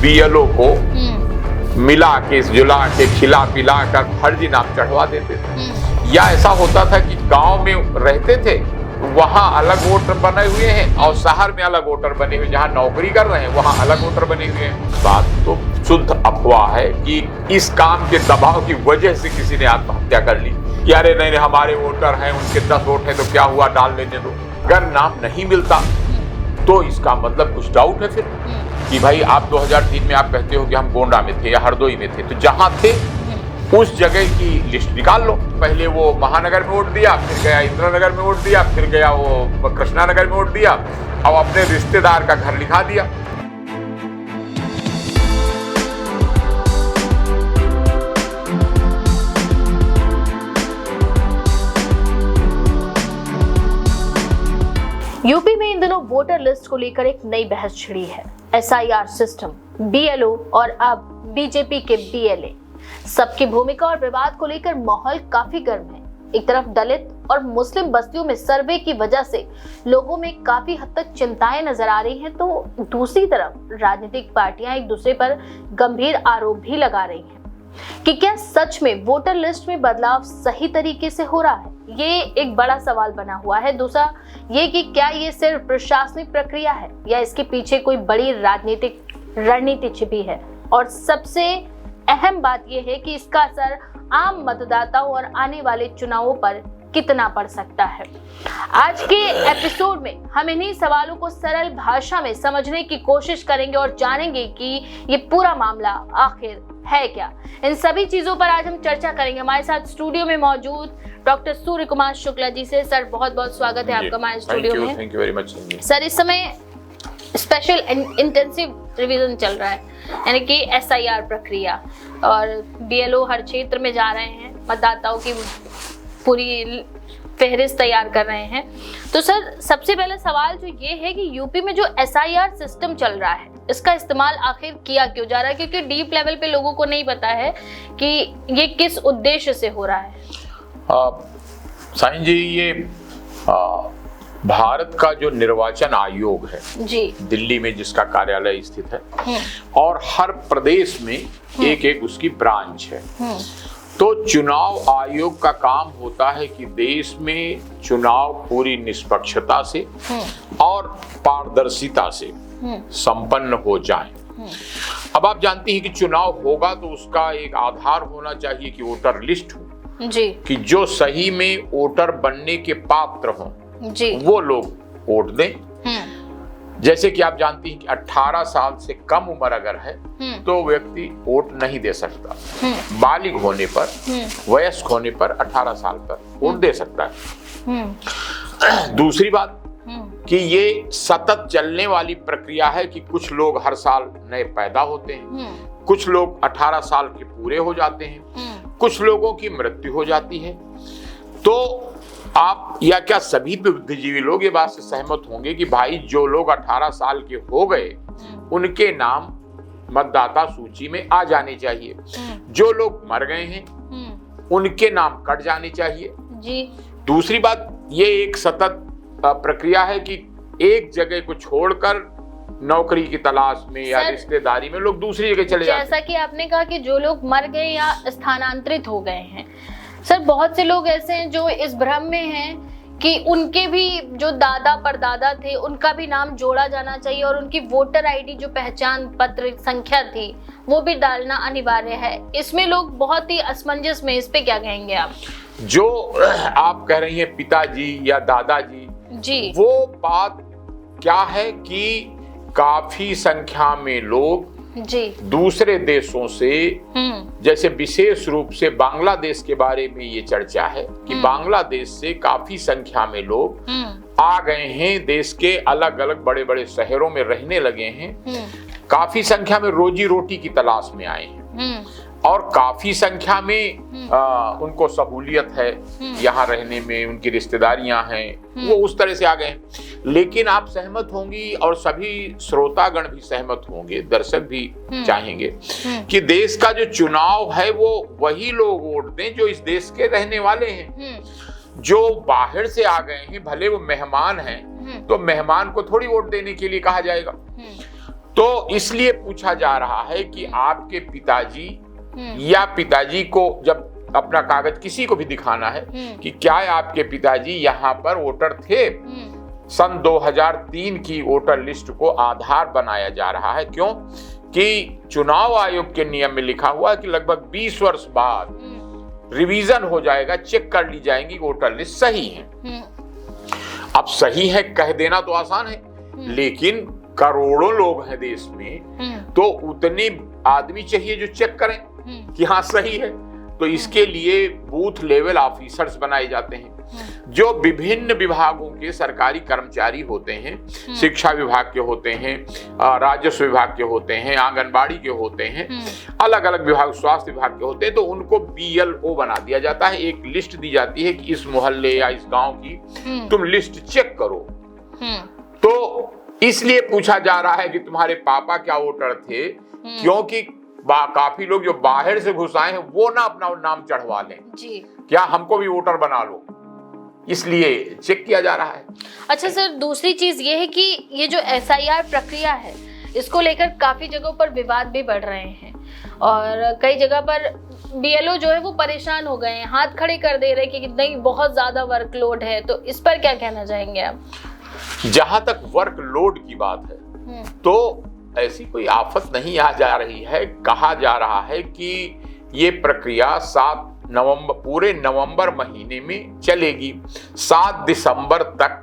BLO को मिला के जुला के खिला पिला कर फर्जी नाम चढ़वा देते थे। या ऐसा होता था कि गांव में रहते थे, वहां अलग वोटर बने हुए हैं और शहर में अलग वोटर बने हुए, जहां नौकरी कर रहे हैं वहां अलग वोटर बने हुए हैं। बात तो शुद्ध अफवाह है कि इस काम के दबाव की वजह से किसी ने आत्महत्या कर ली कि अरे नहीं हमारे वोटर हैं, उनके 10 वोट हैं तो क्या हुआ, डाल लेने दो। अगर नाम नहीं मिलता तो इसका मतलब कुछ डाउट है फिर कि भाई आप 2003 में आप कहते हो कि हम गोंडा में थे या हरदोई में थे, तो जहां थे उस जगह की लिस्ट निकाल लो। पहले वो महानगर में वोट दिया, फिर गया इंदिरानगर में वोट दिया, फिर गया वो कृष्णानगर में वोट दिया और अपने रिश्तेदार का घर लिखा दिया। यूपी में इन दिनों वोटर लिस्ट को लेकर एक नई बहस छिड़ी है। एसआईआर सिस्टम, बीएलओ और अब बीजेपी के बीएलए, सबकी भूमिका और विवाद को लेकर माहौल काफी गर्म है। एक तरफ दलित और मुस्लिम बस्तियों में सर्वे की वजह से लोगों में काफी हद तक चिंताएं नजर आ रही हैं, तो दूसरी तरफ राजनीतिक पार्टियां एक दूसरे पर गंभीर आरोप भी लगा रही हैं कि क्या सच में वोटर लिस्ट में बदलाव सही तरीके से हो रहा है। ये एक बड़ा सवाल बना हुआ है। दूसरा ये कि क्या ये सिर्फ प्रशासनिक प्रक्रिया है या इसके पीछे कोई बड़ी राजनीतिक रणनीति छिपी है। और सबसे अहम बात यह है कि इसका असर आम मतदाताओं और आने वाले चुनावों पर कितना पड़ सकता है। आज के एपिसोड में हम इन्हीं सवालों को सरल भाषा में समझने की कोशिश करेंगे और जानेंगे कि ये पूरा मामला आखिर है क्या। इन सभी चीजों पर आज हम चर्चा करेंगे। हमारे साथ स्टूडियो में मौजूद डॉक्टर सूर्य कुमार शुक्ला जी से। सर बहुत बहुत स्वागत है आपका हमारे स्टूडियो में। Thank you very much sir, इस समय स्पेशल इंटेंसिव रिवीजन चल रहा है, यानी कि एसआईआर प्रक्रिया, और बीएलओ हर क्षेत्र में जा रहे हैं, मतदाताओं की पूरी फहरिस्त तैयार कर रहे हैं। तो सर, सबसे पहला सवाल जो ये है कि यूपी में जो एसआईआर सिस्टम चल रहा है, इसका इस्तेमाल आखिर किया क्यों जा रहा है, क्योंकि डीप लेवल पे लोगों को नहीं पता है कि ये किस उद्देश्य से हो रहा है। साईं जी, ये भारत का जो निर्वाचन आयोग है जी, दिल्ली में जिसका कार्यालय स्थित है, और हर प्रदेश में एक एक उसकी ब्रांच है। तो चुनाव आयोग का काम होता है कि देश में चुनाव पूरी निष्पक्षता से और पारदर्शिता से संपन्न हो जाए। अब आप जानती हैं कि चुनाव होगा तो उसका एक आधार होना चाहिए कि वोटर लिस्ट हो जी, कि जो सही में वोटर बनने के पात्र हों जी, वो लोग वोट दें। जैसे कि आप जानती हैं कि 18 साल से कम उम्र अगर है तो व्यक्ति वोट नहीं दे सकता। बालिग होने पर, वयस्क होने पर 18 साल पर वोट दे सकता है। दूसरी बात कि ये सतत चलने वाली प्रक्रिया है कि कुछ लोग हर साल नए पैदा होते हैं, कुछ लोग 18 साल के पूरे हो जाते हैं, कुछ लोगों की मृत्यु हो जाती है। तो आप या क्या सभी बुद्धिजीवी लोग ये बात से सहमत होंगे कि भाई जो लोग 18 साल के हो गए उनके नाम मतदाता सूची में आ जाने चाहिए, जो लोग मर गए हैं उनके नाम कट जाने चाहिए जी। दूसरी बात, ये एक सतत प्रक्रिया है कि एक जगह को छोड़कर नौकरी की तलाश में या रिश्तेदारी में लोग दूसरी जगह चले जाते हैं। जैसा कि आपने कहा कि जो लोग मर गए या स्थानांतरित हो गए हैं, सर बहुत से लोग ऐसे हैं जो इस भ्रम में हैं कि उनके भी जो दादा परदादा थे उनका भी नाम जोड़ा जाना चाहिए और उनकी वोटर आईडी जो पहचान पत्र संख्या थी वो भी डालना अनिवार्य है। इसमें लोग बहुत ही असमंजस में, इस पे क्या कहेंगे आप? जो आप कह रही हैं पिताजी या दादाजी जी, वो बात क्या है कि काफी संख्या में लोग जी दूसरे देशों से, जैसे विशेष रूप से बांग्लादेश के बारे में ये चर्चा है कि बांग्लादेश से काफी संख्या में लोग आ गए हैं, देश के अलग अलग बड़े बड़े शहरों में रहने लगे हैं, काफी संख्या में रोजी रोटी की तलाश में आए हैं और काफी संख्या में उनको सहूलियत है यहाँ रहने में, उनकी रिश्तेदारियां हैं, वो उस तरह से आ गए। लेकिन आप सहमत होंगी और सभी श्रोतागण भी सहमत होंगे, दर्शक भी चाहेंगे कि देश का जो चुनाव है वो वही लोग वोट दें जो इस देश के रहने वाले हैं। जो बाहर से आ गए हैं, भले वो मेहमान हैं, तो मेहमान को थोड़ी वोट देने के लिए कहा जाएगा। तो इसलिए पूछा जा रहा है कि आपके पिताजी या पिताजी को जब अपना कागज किसी को भी दिखाना है कि क्या आपके पिताजी यहाँ पर वोटर थे, सन 2003 की वोटर लिस्ट को आधार बनाया जा रहा है। क्यों कि चुनाव आयोग के नियम में लिखा हुआ है कि लगभग 20 वर्ष बाद रिवीजन हो जाएगा, चेक कर ली जाएंगी वोटर लिस्ट सही है। अब सही है कह देना तो आसान है, लेकिन करोड़ों लोग हैं देश में, तो उतने आदमी चाहिए जो चेक करें कि हाँ सही है। तो इसके लिए बूथ लेवल ऑफिसर्स बनाए जाते हैं जो विभिन्न विभागों के सरकारी कर्मचारी होते हैं, शिक्षा विभाग के होते हैं, राजस्व विभाग के होते हैं, आंगनबाड़ी के होते हैं, अलग अलग विभाग, स्वास्थ्य विभाग के होते हैं। तो उनको BLO बना दिया जाता है, एक लिस्ट दी जाती है कि इस मोहल्ले या इस गांव की तुम लिस्ट चेक करो। तो इसलिए पूछा जा रहा है कि तुम्हारे पापा क्या वोटर थे, क्योंकि काफी लोग जो बाहर से घुस आए हैं वो ना अपना नाम चढ़वा लें जी, क्या हमको भी वोटर बना लो, इसलिए चेक किया जा रहा है। अच्छा सर, दूसरी चीज ये है कि ये जो SIR प्रक्रिया है इसको लेकर काफी जगहों पर विवाद भी बढ़ रहे हैं और कई जगह पर BLO जो है वो परेशान हो गए हैं, हाथ खड़े कर दे रहे हैं कि नहीं बहुत ज्यादा वर्कलोड है। तो इस पर क्या कहना चाहेंगे आप? जहां तक वर्कलोड की बात है तो ऐसी कोई आफत नहीं आ जा रही है। कहा जा रहा है कि ये प्रक्रिया 7 नवंबर, पूरे नवंबर महीने में चलेगी। 7 दिसंबर तक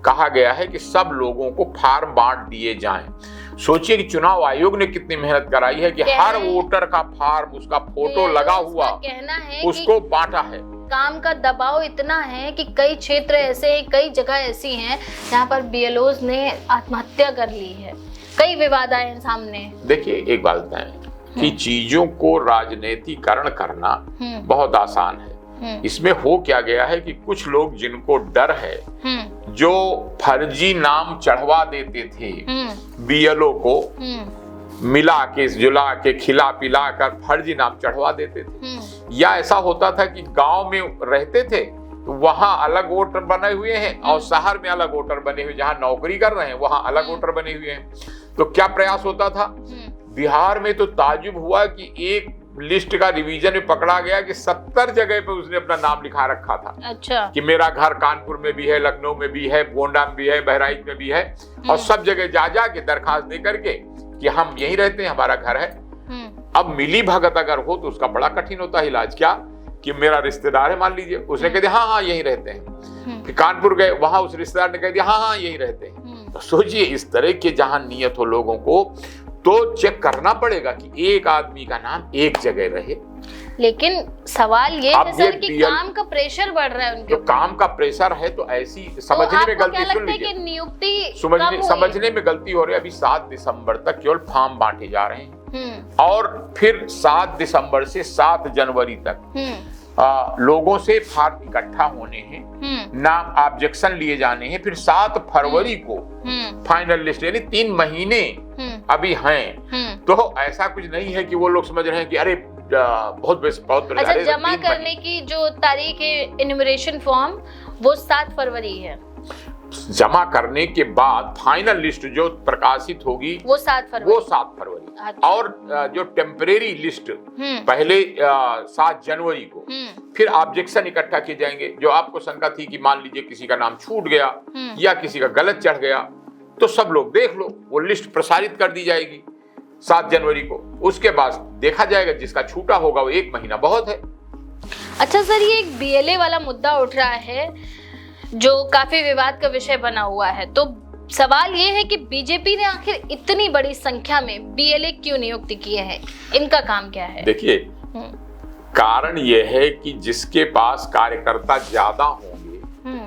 कहा गया है कि सब लोगों को फार्म बांट दिए जाएं। सोचिए कि चुनाव आयोग ने कितनी मेहनत कराई है कि हर वोटर का फार्म, उसका फोटो लगा हुआ, कहना है उसको बांटा है। काम का दबाव इतना है कि कई क्षेत्र ऐसे हैं, कई जगह ऐसी हैं जहाँ पर BLOs ने आत्महत्या कर ली है। कई विवाद आए हैं सामने। देखिए एक बात बताएं कि चीजों को राजनीतिकरण करना बहुत आसान है। इसमें हो क्या गया है कि कुछ लोग जिनको डर है, जो फर्जी नाम चढ़वा देते थे BLO को, मिला के जुला के खिला पिला कर फर्जी नाम चढ़वा देते थे। या ऐसा होता था कि गांव में रहते थे तो वहां अलग वोटर बने हुए हैं और शहर में अलग वोटर बने हुए, जहां नौकरी कर रहे हैं वहां अलग वोटर बने हुए हैं। तो क्या प्रयास होता था? बिहार में तो ताजुब हुआ कि एक लिस्ट का रिवीजन में पकड़ा गया कि 70 जगह पे उसने अपना नाम लिखा रखा था। अच्छा। कि मेरा घर कानपुर में भी है, लखनऊ में भी है, गोंडा में भी है, बहराइच में भी है, और सब जगह जा के दरखास्त दे करके कि हम यहीं रहते हैं, हमारा घर है। अब मिली भगत अगर हो तो उसका बड़ा कठिन होता है इलाज। क्या कि मेरा रिश्तेदार है मान लीजिए, उसने कह दिया हाँ यहीं रहते हैं। फिर कानपुर गए, वहां उस रिश्तेदार ने कह दिया हाँ यहीं रहते हैं। तो सोचिए इस तरह के जहां नियत हो लोगों को, तो चेक करना पड़ेगा कि एक आदमी का नाम एक जगह रहे। लेकिन सवाल ये है सर कि काम का प्रेशर बढ़ रहा है उनके। तो काम का प्रेशर है तो ऐसी समझने में गलती, सुन लीजिए, नियुक्ति समझने में गलती हो रही है। अभी 7 दिसंबर तक केवल फॉर्म बांटे जा रहे हैं और फिर 7 दिसंबर से 7 जनवरी तक लोगों से फार्म इकट्ठा होने हैं, नाम ऑब्जेक्शन लिए जाने हैं, फिर 7 फरवरी को फाइनल लिस्ट, यानी 3 महीने अभी हैं। तो ऐसा कुछ नहीं है कि वो लोग समझ रहे हैं कि अरे बहुत अच्छा, जमा करने की जो तारीख है इन्यूमरेशन फॉर्म वो 7 फरवरी है। जमा करने के बाद फाइनल लिस्ट जो प्रकाशित होगी वो 7 फरवरी। अच्छा। और जो टेम्परेरी लिस्ट पहले 7 जनवरी को, फिर ऑब्जेक्शन इकट्ठा किए जाएंगे। जो आपको शंका थी कि मान लीजिए किसी का नाम छूट गया या किसी का गलत चढ़ गया, तो सब लोग देख लो, वो लिस्ट प्रसारित कर दी जाएगी 7 जनवरी को। उसके बाद देखा जाएगा, जिसका छूटा होगा वो 1 महीना बहुत है। अच्छा सर, ये एक BLA वाला मुद्दा उठ रहा है जो काफी विवाद का विषय बना हुआ है। तो सवाल ये है कि बीजेपी ने आखिर इतनी बड़ी संख्या में BLA क्यों नियुक्त किए हैं? इनका काम क्या है? देखिए, कारण ये है कि जिसके पास कार्यकर्ता ज्यादा होंगे,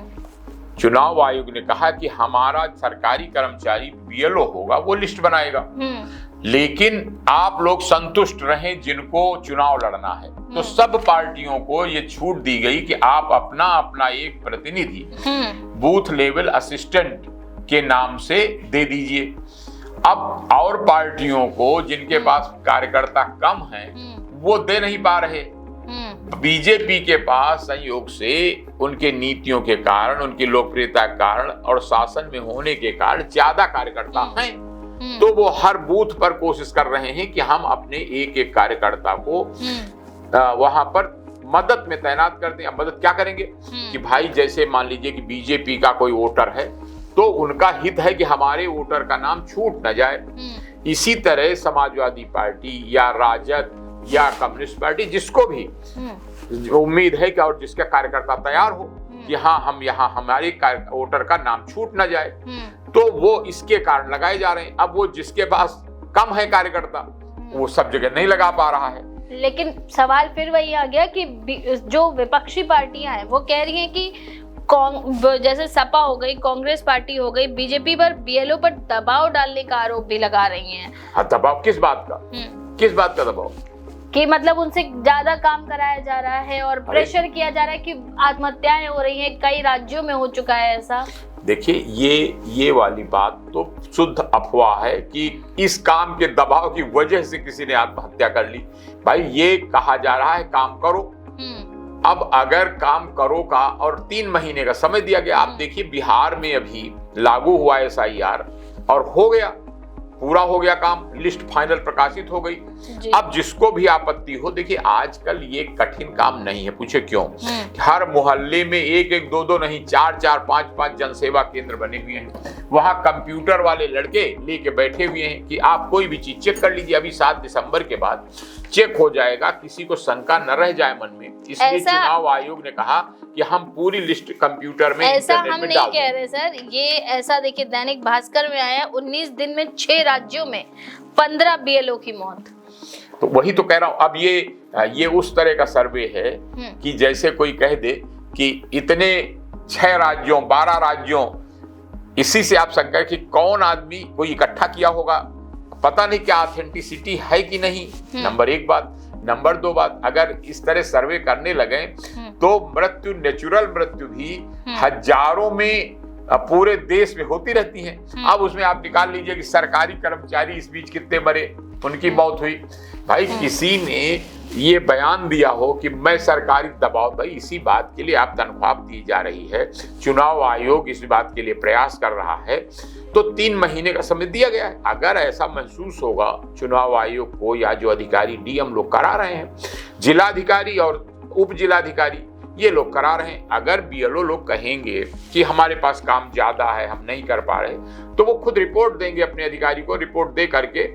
चुनाव आयोग ने कहा कि हमारा सरकारी कर्मचारी BLO होगा, वो लिस्ट बनाएगा। लेकिन आप लोग संतुष्ट रहें जिनको चुनाव लड़ना है। तो सब पार्टियों को ये छूट दी गई कि आप अपना अपना एक प्रतिनिधि बूथ लेवल असिस्टेंट के नाम से दे दीजिए। अब और पार्टियों को जिनके पास कार्यकर्ता कम हैं, वो दे नहीं पा रहे। बीजेपी के पास संयोग से उनके नीतियों के कारण, उनकी लोकप्रियता के कारण और शासन में होने के कारण ज्यादा कार्यकर्ता हैं, तो वो हर बूथ पर कोशिश कर रहे हैं कि हम अपने एक एक कार्यकर्ता को वहां पर मदद में तैनात कर दें। अब मदद क्या करेंगे कि भाई जैसे मान लीजिए कि बीजेपी का कोई वोटर है तो उनका हित है कि हमारे वोटर का नाम छूट न जाए। इसी तरह समाजवादी पार्टी या राजद या कम्युनिस्ट पार्टी जिसको भी उम्मीद है कि और जिसका कार्यकर्ता तैयार हो कि हाँ हम यहाँ हमारे वोटर का नाम छूट न जाए, तो वो इसके कारण लगाए जा रहे हैं। अब वो जिसके पास कम है कार्यकर्ता वो सब जगह नहीं लगा पा रहा है। लेकिन सवाल फिर वही आ गया कि जो विपक्षी पार्टियां हैं वो कह रही हैं कि जैसे सपा हो गई, कांग्रेस पार्टी हो गई, बीजेपी पर बीएलओ पर दबाव डालने का आरोप भी लगा रही हैं। हाँ, दबाव किस बात का? किस बात का दबाव? कि मतलब उनसे ज्यादा काम कराया जा रहा है और प्रेशर किया जा रहा है कि आत्महत्याएं हो रही हैं, कई राज्यों में हो चुका है ऐसा। देखिए ये वाली बात तो शुद्ध अफवाह है कि इस काम के दबाव की वजह से किसी ने आत्महत्या कर ली। भाई ये कहा जा रहा है काम करो। अब अगर काम करो का और 3 महीने का समय दिया गया, आप देखिए बिहार में अभी लागू हुआ SIR और हो गया, पूरा हो गया काम, लिस्ट फाइनल प्रकाशित हो गई। अब जिसको भी आपत्ति हो, देखिए आजकल ये कठिन काम नहीं है। पूछे क्यों? हर मोहल्ले में 1-1, 2-2 नहीं 4-4, 5-5 जनसेवा केंद्र बने हुए हैं। वहां कंप्यूटर वाले लड़के लेके बैठे हुए हैं कि आप कोई भी चीज चेक कर लीजिए। अभी 7 दिसंबर के बाद चेक हो जाएगा, किसी को शंका न रह जाए मन में। इसलिए चुनाव आयोग ने कहा कि हम पूरी लिस्ट कंप्यूटर में, ऐसा हम नहीं कह रहे सर, ये ऐसा देखिए दैनिक भास्कर में आया 19 दिन में 6 राज्यों में 15 बीएलओ की मौत। तो वही तो कह रहा हूं। अब ये उस तरह का सर्वे है कि जैसे कोई कह दे कि इतने 6 राज्यों 12 राज्यों, इसी से आप शंका है कि कौन आदमी कोई इकट्ठा किया होगा, पता नहीं क्या ऑथेंटिसिटी है कि नहीं। नंबर 1 बात। नंबर 2 बात, अगर इस तरह सर्वे करने लगे तो मृत्यु, नेचुरल मृत्यु भी हजारों में पूरे देश में होती रहती है। अब उसमें आप निकाल लीजिए कि सरकारी कर्मचारी इस बीच कितने मरे, उनकी मौत हुई। भाई किसी ने ये बयान दिया हो कि मैं सरकारी दबाव, भाई इसी बात के लिए आप तनख्वाह दी जा रही है, चुनाव आयोग इस बात के लिए प्रयास कर रहा है, तो 3 महीने का समय दिया गया है। अगर ऐसा महसूस होगा चुनाव आयोग को या जो अधिकारी डीएम लोग करा रहे हैं, जिलाधिकारी और उप जिलाधिकारी ये लोग करा रहे हैं, अगर बीएलओ लोग कहेंगे कि हमारे पास काम ज्यादा है, हम नहीं कर पा रहे, तो वो खुद रिपोर्ट देंगे अपने अधिकारी को, रिपोर्ट दे करके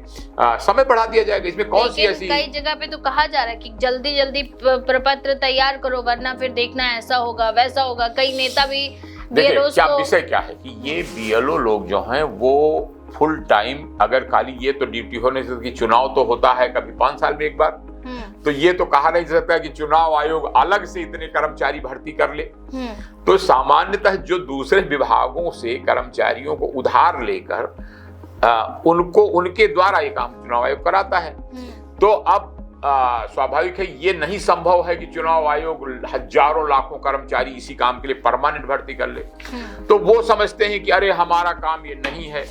समय बढ़ा दिया जाएगा। इसमें कौन सी ऐसी, कई जगह पे तो कहा जा रहा है कि जल्दी जल्दी प्रपत्र तैयार करो वरना फिर देखना ऐसा होगा वैसा होगा। कई नेता भी बीएलओ क्या विषय क्या है कि ये बीएलओ लोग जो हैं वो फुल टाइम, अगर खाली ये तो ड्यूटी होने से कि चुनाव तो होता है कभी 5 साल में एक बार, तो ये तो कहा नहीं सकता कि चुनाव आयोग अलग से इतने कर्मचारी भर्ती कर ले। तो सामान्यतः जो दूसरे विभागों से कर्मचारियों को उधार लेकर उनको उनके द्वारा ये काम चुनाव आयोग कराता है। तो अब स्वाभाविक है ये नहीं संभव है कि चुनाव आयोग हजारों लाखों कर्मचारी इसी काम के लिए परमानेंट भर्ती कर ले। तो वो समझते हैं कि अरे हमारा काम ये नहीं है,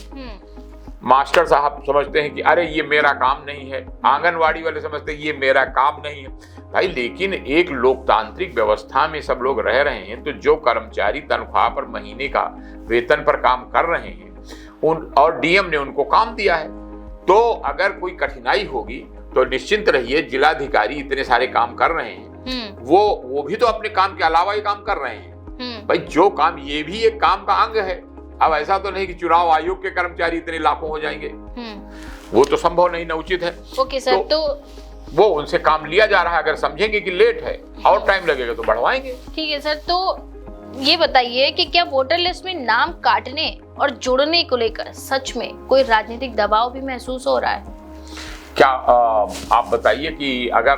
मास्टर साहब समझते हैं कि अरे ये मेरा काम नहीं है, आंगनवाड़ी वाले समझते हैं ये मेरा काम नहीं है। भाई लेकिन एक लोकतांत्रिक व्यवस्था में सब लोग रह रहे हैं, तो जो कर्मचारी तनख्वाह पर महीने का वेतन पर काम कर रहे हैं और डीएम ने उनको काम दिया है, तो अगर कोई कठिनाई होगी तो निश्चिंत रहिए, जिलाधिकारी इतने सारे काम कर रहे हैं, वो भी तो अपने काम के अलावा ही काम कर रहे हैं। भाई जो काम, ये भी एक काम का अंग है। अब ऐसा तो नहीं कि चुनाव आयोग के कर्मचारी इतने लाखों हो जाएंगे, वो तो संभव नहीं, न उचित है। ओके सर, तो वो उनसे काम लिया जा रहा है। अगर समझेंगे कि लेट है और टाइम लगेगा तो बढ़वाएंगे। ठीक है सर, तो ये बताइए कि क्या वोटर लिस्ट में नाम काटने और जोड़ने को लेकर सच में कोई राजनीतिक दबाव भी महसूस हो रहा है? क्या आप बताइए कि अगर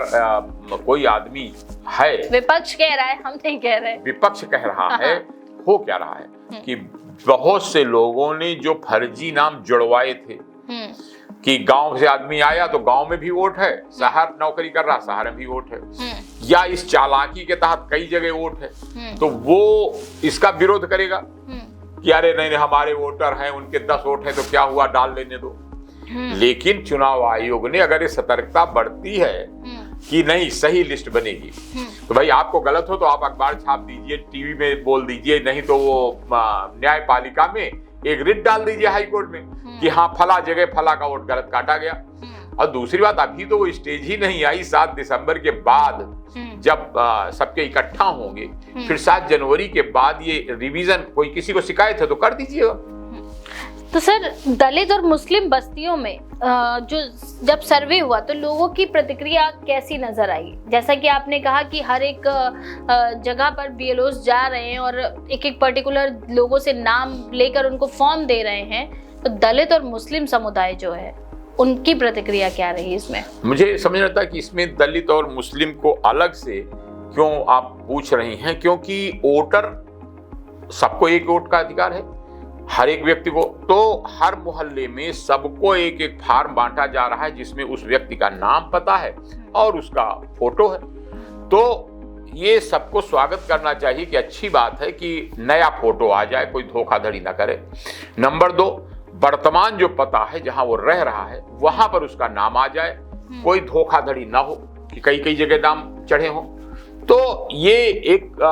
कोई आदमी है, विपक्ष कह रहा है, हम नहीं कह रहे, विपक्ष कह रहा है, हो क्या रहा है कि बहुत से लोगों ने जो फर्जी नाम जुड़वाए थे कि गांव से आदमी आया तो गांव में भी वोट है, शहर नौकरी कर रहा शहर में भी वोट है, या इस चालाकी के तहत कई जगह वोट है, तो वो इसका विरोध करेगा कि अरे नहीं हमारे वोटर हैं, उनके 10 वोट हैं तो क्या हुआ, डाल लेने दो। लेकिन चुनाव आयोग ने अगर ये सतर्कता बढ़ती है कि नहीं सही लिस्ट बनेगी, तो भाई आपको गलत हो तो आप अखबार छाप दीजिए, टीवी में बोल दीजिए, नहीं तो वो न्यायपालिका में एक रिट डाल दीजिए हाई कोर्ट में कि हाँ फला जगह फला का वोट गलत काटा गया। और दूसरी बात, अभी तो वो स्टेज ही नहीं आई। 7 दिसंबर के बाद जब सबके इकट्ठा होंगे, फिर 7 जनवरी के बाद ये रिवीजन, कोई किसी को शिकायत है तो कर दीजिएगा। तो सर, दलित और मुस्लिम बस्तियों में जो जब सर्वे हुआ तो लोगों की प्रतिक्रिया कैसी नजर आई? जैसा कि आपने कहा कि हर एक जगह पर बीएलओस जा रहे हैं और एक एक पर्टिकुलर लोगों से नाम लेकर उनको फॉर्म दे रहे हैं, तो दलित और मुस्लिम समुदाय जो है उनकी प्रतिक्रिया क्या रही इसमें? मुझे समझ आता है कि इसमें दलित और मुस्लिम को अलग से क्यों आप पूछ रही हैं, क्योंकि वोटर सबको एक वोट का अधिकार है, हर एक व्यक्ति को। तो हर मोहल्ले में सबको एक एक फार्म बांटा जा रहा है जिसमें उस व्यक्ति का नाम पता है और उसका फोटो है। तो ये सबको स्वागत करना चाहिए कि अच्छी बात है कि नया फोटो आ जाए, कोई धोखाधड़ी ना करे। नंबर 2, वर्तमान जो पता है जहां वो रह रहा है वहां पर उसका नाम आ जाए, कोई धोखाधड़ी ना हो कि कई कई जगह नाम चढ़े हों। तो ये एक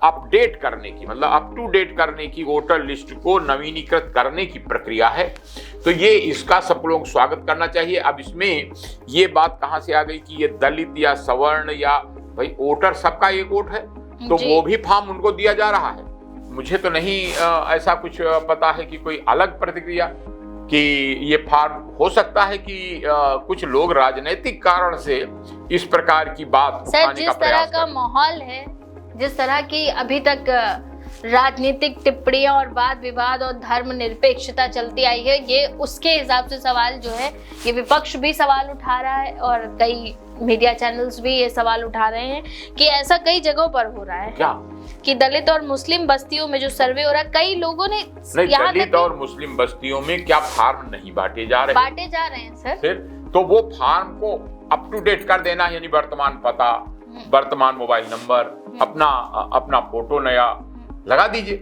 अपडेट करने की, मतलब अप टू डेट करने की, वोटर लिस्ट को नवीनीकृत करने की प्रक्रिया है। तो ये इसका सब लोग स्वागत करना चाहिए। अब इसमें ये बात कहां से आ गई कि ये दलित या सवर्ण या भाई वोटर सबका एक वोट है, तो वो भी फॉर्म उनको दिया जा रहा है। मुझे तो नहीं ऐसा कुछ पता है कि कोई अलग प्रतिक्रिया कि ये फॉर्म हो सकता है कि कुछ लोग राजनीतिक कारण से इस प्रकार की बात उठाने का प्रयास जिस तरह का माहौल है, जिस तरह की अभी तक राजनीतिक टिप्पणियां और वाद विवाद और धर्मनिरपेक्षता चलती आई है, ये उसके हिसाब से सवाल जो है, ये विपक्ष भी सवाल उठा रहा है और कई मीडिया चैनल्स भी ये सवाल उठा रहे हैं कि ऐसा कई जगहों पर हो रहा है क्या कि दलित और मुस्लिम बस्तियों में जो सर्वे हो रहा है, कई लोगों ने दलित और मुस्लिम बस्तियों में क्या फार्म नहीं बांटे जा रहे हैं सर। फिर तो वो फार्म को अप टू डेट कर देना, यानी वर्तमान पता, वर्तमान मोबाइल नंबर, अपना फोटो नया लगा दीजिए।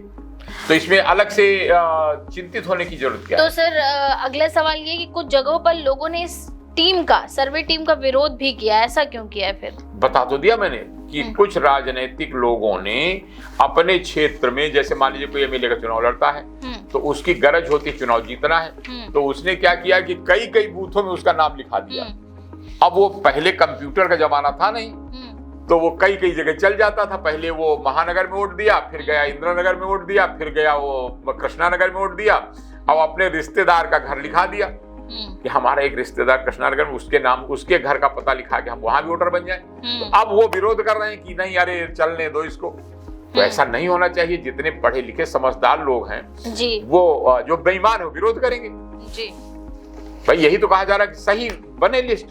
तो इसमें अलग से चिंतित होने की जरूरत क्या है? तो सर, अगला सवाल ये कि कुछ जगहों पर लोगों ने इस सर्वे टीम का विरोध भी किया, ऐसा क्यों किया है? फिर बता तो दिया मैंने कि कुछ राजनीतिक लोगों ने अपने क्षेत्र में, जैसे मान लीजिए कोई एमएलए का चुनाव लड़ता है तो उसकी गरज होती है चुनाव जीतना है, तो उसने क्या किया कि कई कई बूथों में उसका नाम लिखा दिया। अब वो पहले कंप्यूटर का जमाना था नहीं, तो वो कई कई जगह चल जाता था। पहले वो महानगर में वोट दिया, फिर गया इंदिरानगर में वोट दिया, फिर गया वो कृष्णानगर में वोट दिया, अब अपने रिश्तेदार का घर लिखा दिया कि हमारा एक रिश्तेदार कृष्णानगर में, उसके नाम, उसके घर का पता लिखा के हम वहां भी वोटर बन जाए। तो अब वो विरोध कर रहे हैं कि नहीं, अरे चलने दो इसको। तो ऐसा नहीं होना चाहिए। जितने पढ़े लिखे समझदार लोग हैं जी, वो जो बेईमान है विरोध करेंगे जी। भाई यही तो कहा जा रहा है कि सही बने लिस्ट,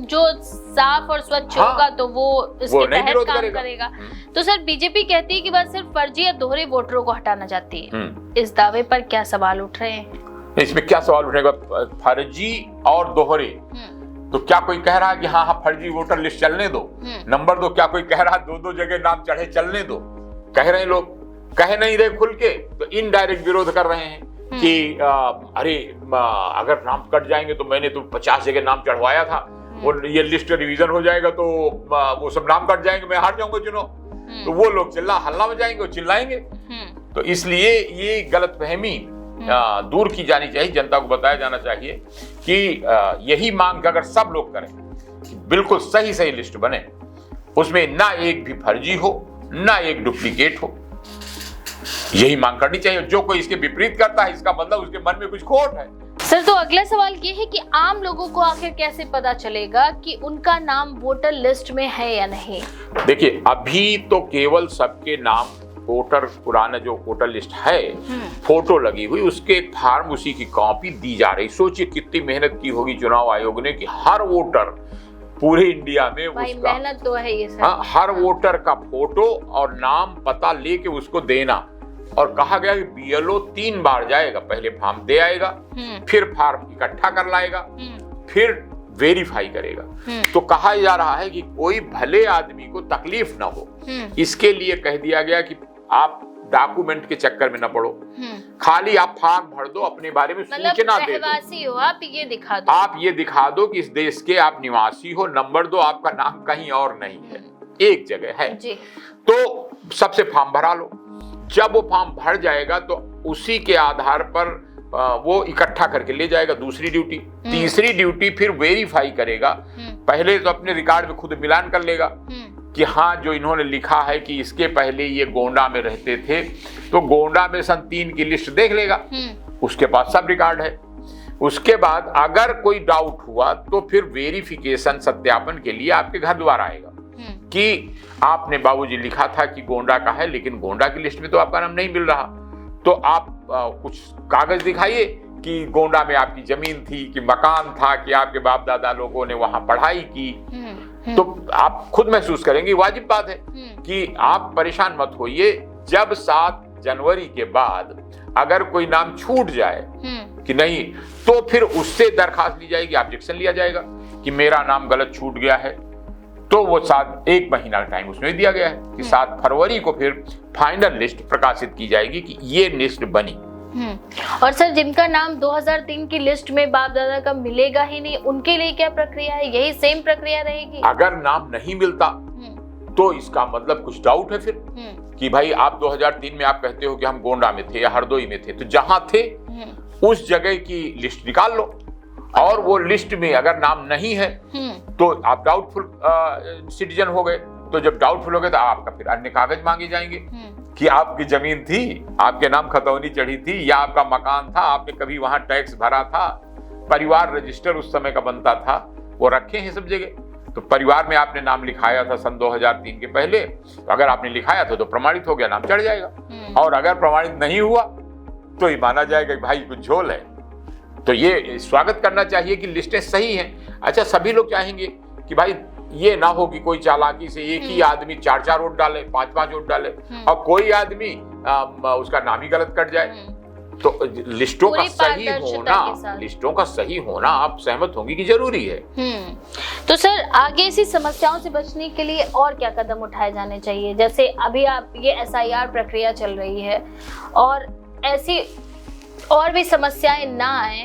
जो साफ और स्वच्छ होगा तो वो इसके तहत काम करेगा। तो सर, बीजेपी कहती है कि बस सिर्फ फर्जी या दोहरे वोटरों को हटाना चाहती है। इस दावे पर क्या सवाल उठ रहे हैं? इसमें क्या सवाल उठेगा? फर्जी और दोहरे, तो क्या कोई कह रहा है कि हाँ फर्जी वोटर लिस्ट चलने दो? नंबर 2, क्या कोई कह रहा है 2-2 जगह नाम चढ़े चलने दो? कह रहे हैं लोग, कह नहीं रहे खुल के, तो इनडायरेक्ट विरोध कर रहे हैं कि अरे अगर नाम कट जाएंगे तो मैंने तो 50 जगह नाम चढ़वाया था और ये लिस्ट रिवीजन हो जाएगा तो वो सब नाम कट जाएंगे, मैं हार जाऊंगा चुनाव। तो वो लोग हल्ला मचाएंगे, चिल्लाएंगे। तो इसलिए ये गलतफहमी दूर की जानी चाहिए, जनता को बताया जाना चाहिए कि यही मांग अगर सब लोग करें कि बिल्कुल सही सही लिस्ट बने, उसमें ना एक भी फर्जी हो ना एक डुप्लीकेट हो, यही मांग करनी चाहिए। जो कोई इसके विपरीत करता है इसका मतलब उसके मन में कुछ खोट है। सर, तो अगला सवाल ये है कि आम लोगों को आखिर कैसे पता चलेगा कि उनका नाम वोटर लिस्ट में है या नहीं? देखिए, अभी तो केवल सबके नाम वोटर, पुराना जो वोटर लिस्ट है, फोटो लगी हुई, उसके एक फार्म, उसी की कॉपी दी जा रही। सोचिए कितनी मेहनत की होगी चुनाव आयोग ने कि हर वोटर पूरे इंडिया में उसका मेहनत तो है ये सर। हर वोटर का फोटो और नाम पता लेके उसको देना। और कहा गया कि बीएलओ 3 बार जाएगा, पहले फॉर्म दे आएगा, फिर फॉर्म इकट्ठा कर लाएगा, फिर वेरीफाई करेगा। तो कहा जा रहा है कि कोई भले आदमी को तकलीफ ना हो, इसके लिए कह दिया गया कि आप डॉक्यूमेंट के चक्कर में न पड़ो, खाली आप फॉर्म भर दो, अपने बारे में सूचना दे दो, हो आप ये दिखा दो कि इस देश के आप निवासी हो। नंबर 2, आपका नाम कहीं और नहीं है, एक जगह है जी। तो सबसे फॉर्म भरा लो। जब वो फॉर्म भर जाएगा तो उसी के आधार पर वो इकट्ठा करके ले जाएगा दूसरी ड्यूटी। तीसरी ड्यूटी फिर वेरीफाई करेगा। पहले तो अपने रिकॉर्ड में खुद मिलान कर लेगा कि हाँ, जो इन्होंने लिखा है कि इसके पहले ये गोंडा में रहते थे, तो गोंडा में सन 3 की लिस्ट देख लेगा, उसके पास सब रिकॉर्ड है। उसके बाद अगर कोई डाउट हुआ तो फिर वेरिफिकेशन, सत्यापन के लिए आपके घर द्वार आएगा कि आपने बाबूजी लिखा था कि गोंडा का है, लेकिन गोंडा की लिस्ट में तो आपका नाम नहीं मिल रहा, तो आप कुछ कागज दिखाइए कि गोंडा में आपकी जमीन थी, कि मकान था, कि आपके बाप दादा लोगों ने वहां पढ़ाई की। तो आप खुद महसूस करेंगे, वाजिब बात है कि आप परेशान मत होइए। जब 7 जनवरी के बाद अगर कोई नाम छूट जाए कि नहीं, तो फिर उससे दरखास्त ली जाएगी, ऑब्जेक्शन लिया जाएगा कि मेरा नाम गलत छूट गया है। तो वो 1 महीना टाइम उसमें दिया गया है कि 7 फरवरी को फिर फाइनल लिस्ट प्रकाशित की जाएगी कि ये लिस्ट बनी। और सर, जिनका नाम 2003 की लिस्ट में बाप दादा का मिलेगा ही नहीं, उनके लिए क्या प्रक्रिया है? यही सेम प्रक्रिया रहेगी? अगर नाम नहीं मिलता तो इसका मतलब कुछ डाउट है फिर कि भाई आप 2003 में आप कहते हो कि हम गोंडा में थे या हरदोई में थे, तो जहां थे उस जगह की लिस्ट निकाल लो, और वो लिस्ट में अगर नाम नहीं है तो आप डाउटफुल सिटीजन हो गए। तो जब डाउटफुल हो गए तो आपका फिर अन्य कागज मांगे जाएंगे कि आपकी जमीन थी, आपके नाम खतौनी चढ़ी थी, या आपका मकान था, आपने कभी वहां टैक्स भरा था, परिवार रजिस्टर उस समय का बनता था, वो रखे हैं सब जगह। तो परिवार में आपने नाम लिखाया था सन 2003 के पहले, तो अगर आपने लिखाया था तो प्रमाणित हो गया, नाम चढ़ जाएगा। और अगर प्रमाणित नहीं हुआ तो ये माना जाएगा कि भाई कुछ झोल है। तो ये स्वागत करना चाहिए कि लिस्टें सही हैं। अच्छा, सभी लोग चाहेंगे कि भाई ये ना हो कि कोई चालाकी से एक ही आदमी 4-4 वोट डाले, 5-5 वोट डाले, और कोई आदमी उसका नाम ही गलत कट जाए। तो लिस्टों का सही होना आप सहमत होंगी कि जरूरी है। तो सर, आगे ऐसी समस्याओं से बचने के लिए और क्या कदम उठाए जाने चाहिए? जैसे अभी आप ये SIR प्रक्रिया चल रही है, और ऐसी और भी समस्याएं ना आए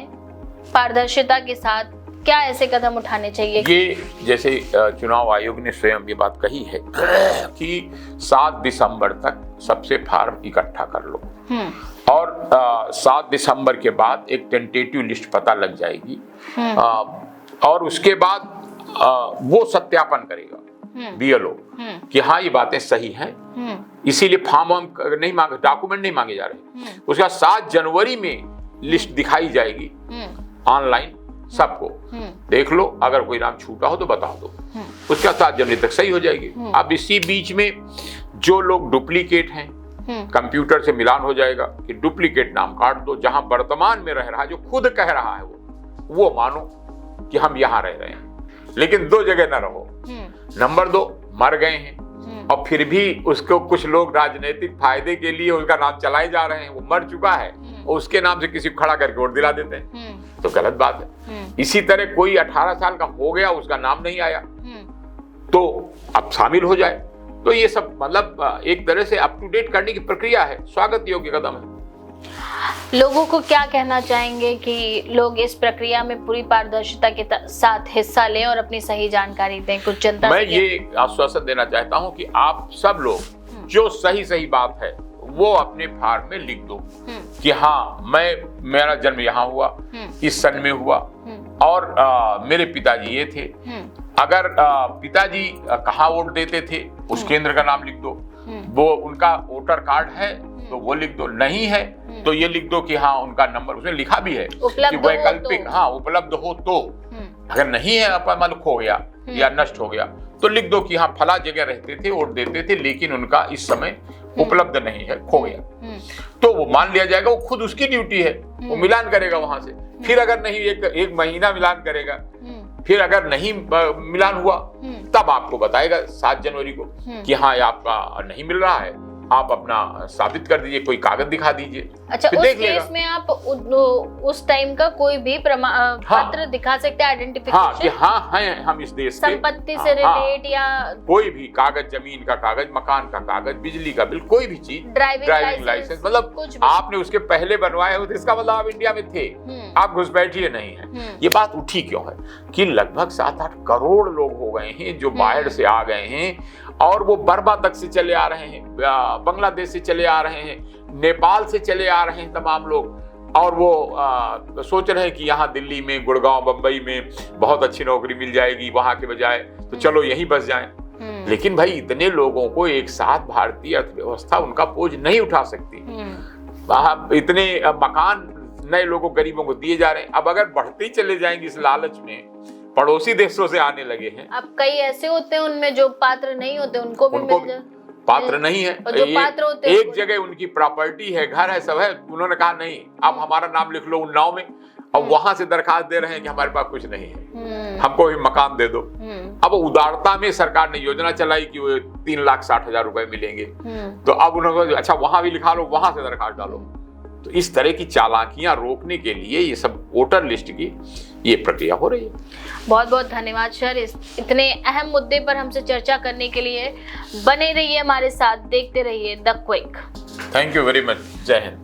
पारदर्शिता के साथ, क्या ऐसे कदम उठाने चाहिए? ये जैसे चुनाव आयोग ने स्वयं ये बात कही है कि 7 दिसंबर तक सबसे फॉर्म इकट्ठा कर लो, और 7 दिसंबर के बाद एक टेंटेटिव लिस्ट पता लग जाएगी, और उसके बाद वो सत्यापन करेगा BLO कि हाँ ये बातें सही हैं, इसीलिए फॉर्म नहीं मांगे, डॉक्यूमेंट नहीं मांगे जा रहे। उसके बाद 7 जनवरी में लिस्ट दिखाई जाएगी ऑनलाइन, सबको देख लो, अगर कोई नाम छूटा हो तो बता दो, उसके बाद 7 जनवरी तक सही हो जाएगी। अब इसी बीच में जो लोग डुप्लीकेट हैं, कंप्यूटर से मिलान हो जाएगा कि डुप्लीकेट नाम काट दो, जहां वर्तमान में रह रहा है, जो खुद कह रहा है वो मानो कि हम यहां रह रहे हैं, लेकिन 2 जगह न रहो। नंबर 2, मर गए हैं और फिर भी उसको कुछ लोग राजनीतिक फायदे के लिए उसका नाम चलाए जा रहे हैं, वो मर चुका है और उसके नाम से किसी को खड़ा करके वोट दिला देते हैं, तो गलत बात है। इसी तरह कोई 18 साल का हो गया, उसका नाम नहीं आया, तो अब शामिल हो जाए। तो ये सब मतलब एक तरह से अप टू डेट करने की प्रक्रिया है, स्वागत योग्य कदम है। लोगों को क्या कहना चाहेंगे कि लोग इस प्रक्रिया में पूरी पारदर्शिता के साथ हिस्सा लें और अपनी सही जानकारी दें कुछ जनता? मैं ये आश्वासन देना चाहता हूं कि आप सब लोग जो सही बात है वो अपने फॉर्म में लिख दो कि हाँ, मेरा जन्म यहाँ हुआ, इस सन में हुआ, और मेरे पिताजी ये थे। अगर पिताजी कहाँ वोट देते थे उस केंद्र का नाम लिख दो, वो उनका वोटर कार्ड है तो वो लिख दो, नहीं है तो ये लिख दो कि हाँ उनका नंबर, उसमें लिखा भी है कि वैकल्पिक हाँ उपलब्ध हो तो, अगर नहीं है मान लो खो गया या नष्ट हो गया तो लिख दो कि हाँ फला जगह रहते थे, वोट देते थे, लेकिन उनका इस समय उपलब्ध नहीं है, खो गया, तो वो मान लिया जाएगा। वो खुद उसकी ड्यूटी है, वो मिलान करेगा वहां से। फिर अगर नहीं एक महीना मिलान करेगा, फिर अगर नहीं मिलान हुआ तब आपको बताएगा 7 जनवरी को कि हाँ आपका नहीं मिल रहा है, आप अपना साबित कर दीजिए, कोई कागज दिखा दीजिए। अच्छा, उस केस में आप उस टाइम का कोई भी पत्र दिखा सकते हैं, आइडेंटिफिकेशन? हाँ, कि हाँ हैं हम इस देश के, संपत्ति से रिलेट या कोई भी कागज, जमीन का कागज, मकान का कागज, बिजली का बिल, कोई भी चीज, ड्राइविंग लाइसेंस, मतलब आपने उसके पहले बनवाए हो तो इसका मतलब आप इंडिया में थे, आप घुसपैठिए नहीं है। ये बात उठी क्यों है कि लगभग 7-8 करोड़ लोग हो गए हैं जो बाहर से आ गए हैं, और वो बर्मा तक से चले आ रहे हैं, बांग्लादेश से चले आ रहे हैं, नेपाल से चले आ रहे हैं तमाम लोग, और वो सोच रहे हैं कि यहाँ दिल्ली में, गुड़गांव, बंबई में बहुत अच्छी नौकरी मिल जाएगी वहां के बजाय, तो चलो यहीं बस जाएं। लेकिन भाई इतने लोगों को एक साथ भारतीय अर्थव्यवस्था उनका बोझ नहीं उठा सकती। इतने मकान नए लोगों, गरीबों को दिए जा रहे हैं। अब अगर बढ़ते ही चले जाएंगे इस लालच में, पड़ोसी देशों से आने लगे हैं। अब कई ऐसे होते हैं उनमें जो पात्र नहीं होते, उनको भी मिल जाए। पात्र नहीं है, जो पात्र होते हैं एक जगह उनकी प्रॉपर्टी है, घर है, सब है, उन्होंने कहा नहीं अब हमारा नाम लिख लो उन्नाव में, अब वहां से दरखास्त दे रहे हैं कि हमारे पास कुछ नहीं है, हमको भी मकान दे दो। अब उदारता में सरकार ने योजना चलाई कि वो 3,60,000 रुपए मिलेंगे, तो अब उन्होंने अच्छा वहां भी लिखा लो, वहां से दरखास्त डालो। तो इस तरह की चालाकियां रोकने के लिए ये सब वोटर लिस्ट की ये प्रक्रिया हो रही है। बहुत बहुत धन्यवाद सर, इतने अहम मुद्दे पर हमसे चर्चा करने के लिए। बने रहिए हमारे साथ, देखते रहिए the quick. Thank you very much. जय हिंद।